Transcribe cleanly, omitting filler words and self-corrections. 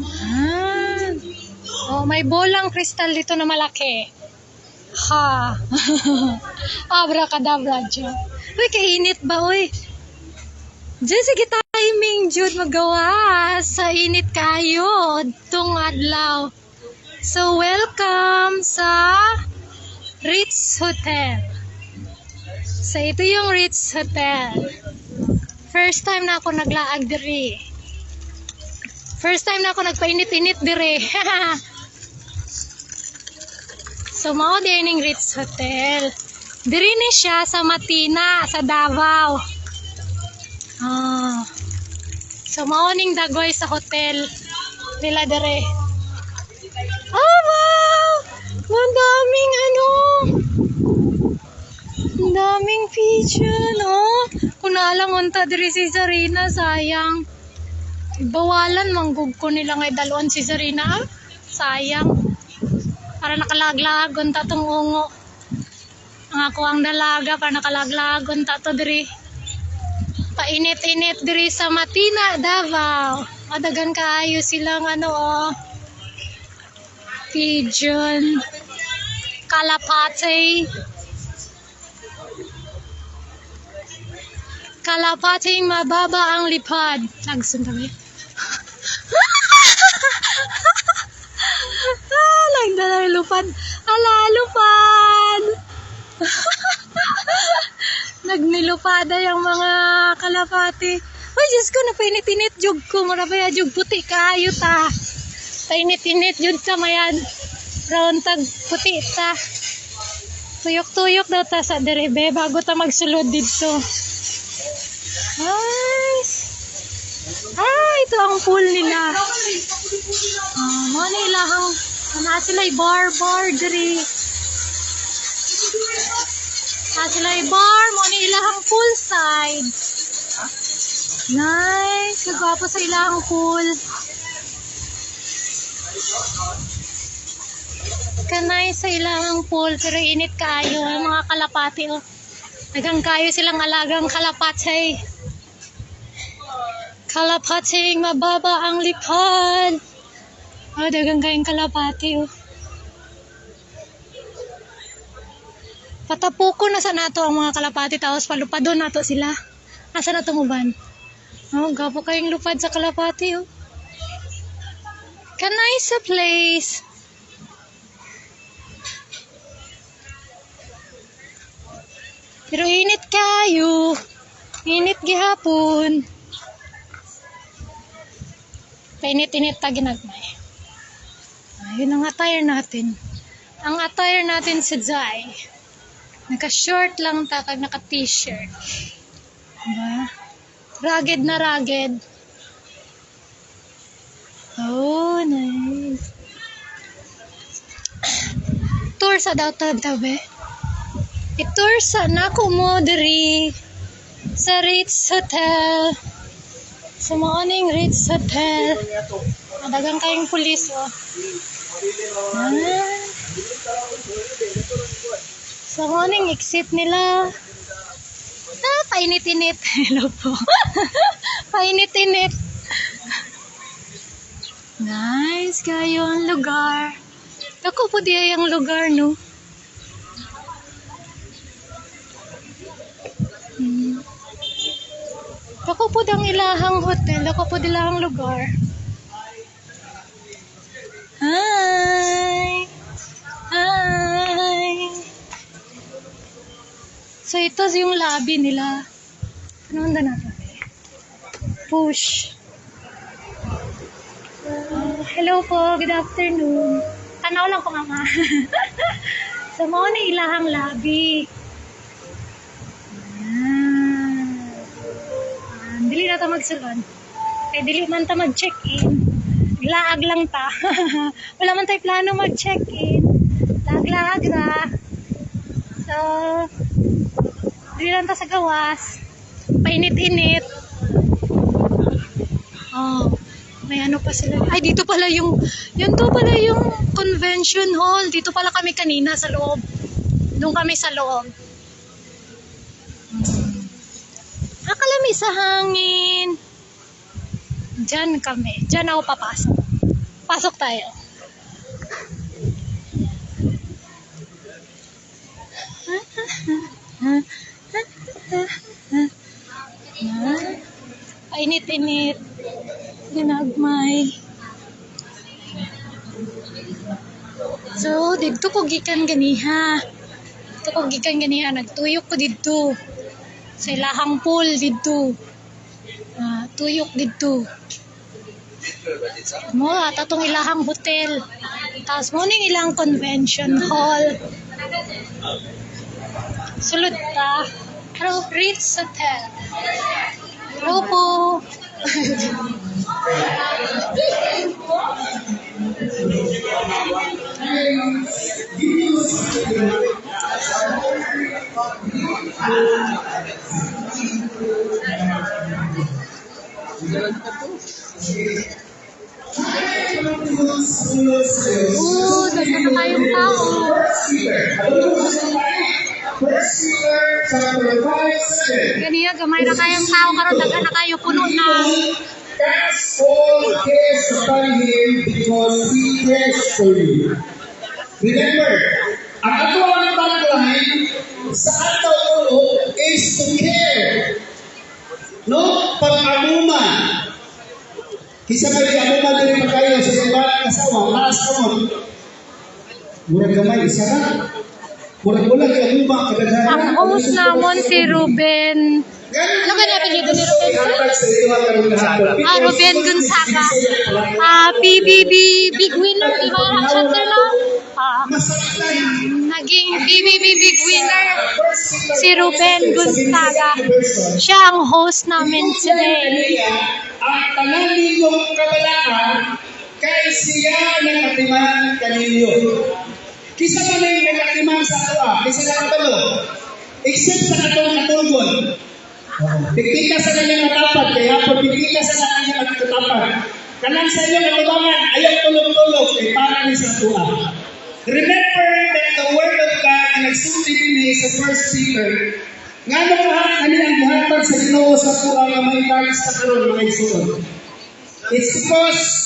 Ah. Oh, may bolang kristal dito na malaki. Ha. Abracadabra, Diyo. Uy, kainit ba, uy? Diyan, sige timing, Jude, magawa. Sa init kayo. Itong adlaw. So, welcome sa Ritz Hotel. So, ito yung Ritz Hotel. First time na ako naglaag diri. First time na ako nagpainit-init diri. So, mao din yung Ritz Hotel. Diri ni siya sa Matina, sa Davao. Ah. So, mao ning dagoy sa hotel nila diri. Oh, wow! Ang daming ang daming pigeon, oh. Kung naalang unta diri si Zarina, sayang. Bawalan, manggug ko nila ngay dalon si Zarina, ah. Sayang. Para nakalaglag, unta tong ungo. Ang ako ang dalaga, para nakalaglag, unta to diri. Painit-init diri sa Matina, Davao. Madagan kaayo silang pigeon. Kalapate. Kalapating mababa ang lipad. Nagsuntabi. Nagdala lupad. Ala, lupad. Nagnilupada yung mga kalapati. Ay, Diyos ko, napainit-init jug ko. Marabaya jug puti kayo ta. Painit-init jud ta mayan. Brown tag puti ta. Tuyok-tuyok daw ta sa derebe bago ta magsulod dito. Ay, ito ang pool nila. Mo na ilahang sila'y bar diri. Sila'y bar, mo na ilahang pool side. Nice, kagwapo sa ilahang pool. Kanay sa ilahang pool, pero init kaayo ang mga kalapati. Oh. Nagang kayo silang alagang kalapati. Kalapating mababa ang lipad. Oh, dagang kayong kalapati. Oh. Patapuko na sa nato ang mga kalapati, tapos palupadon nato sila. Asa na tumuban? Oh, gapo kayong lupad sa kalapati. Oh. Kanay sa place. Pero init kayo. Init gihapon. Painit-init ta ginagmay. Ayun ang attire natin. Ang attire natin sa Jai. Naka-short lang ta kag naka-t-shirt. Diba? Rugged na rugged. Oh, nice. Tour sa daw-tabi. I-tour sa nako mo diri sa Ritz Hotel. Sa morning Ritz Hotel. Madagang kayong pulis, oh. Sa morning exit nila. Painit-init. Hello po. Painit-init. Nice kayo ang lugar. Ako po diya yung lugar, no? Ako po dang ilahang hotel. Ako po dilahang lugar. Hi! Hi! So, ito yung lobby nila. Ano handa natin? Push. Hello po. Good afternoon. Tanaw lang ko, mama. So, mo na ilahang lobby. Dili na ta magsulod. Dili man ta mag-check-in. Laag lang ta. Wala man tayo plano mag-check-in. Laag-laag ra. So, dili lang ta sa gawas. Painit-init. Oh, may ano pa sila. Ay, dito pala yung, yun to pala yung convention hall. Dito pala kami kanina sa loob. Doon kami sa loob. Nakalami sa hangin. Diyan kami. Diyan ako papasok. Pasok tayo. Init-init. Ginagmay. So, dito ko gikan ganiha. Nagtuyok ko dito. Sa ilahang pool dito. Tuyok dito. Mo, tatong ilahang hotel. Tapos mo ning ilang convention hall. Sulod ta. Hello, Ritz Hotel. Hello po. Dagdag na tayong tao. Ganyan, gamay na kayong tao karon, dagdag na kayo, puno na. Cast all cares upon him because he cares for you. Remember, ang atuang tagline sa ato is to care. No? Pag-amuman. Kisa kali amuman din magkayo sa iba't kasawa, alas kamot. Murag gamay, isa ka. Murag wala kay amuman kadaghanan. Ang host namon si Ruben. Ano ka niya apelyido ni Ruben? Ruben Gonzaga. PBB Big Winner, di ba? Ang shooter na? Naging PBB Big Winner si Ruben Gonzaga. Siya ang host namin today. Ang tanan ninyong kabalaan kay siya nakatiman kaninyo. Kisa man ay nakatiman sa ato, kisa na kabalo. Except sa atong katulgon. Pipika sa kanyang matapat, kaya po pipika sa kanyang matapat. Kanang sa inyong katubangan, ayaw tulog-tulog, kay para ni sa tuwa. Remember that the word of God nagsulti din sa 1 Peter. Nga nung lahat kanilang gihatag sa Ginoo sa tuwa nga may kalis na karon mga isuon. It's because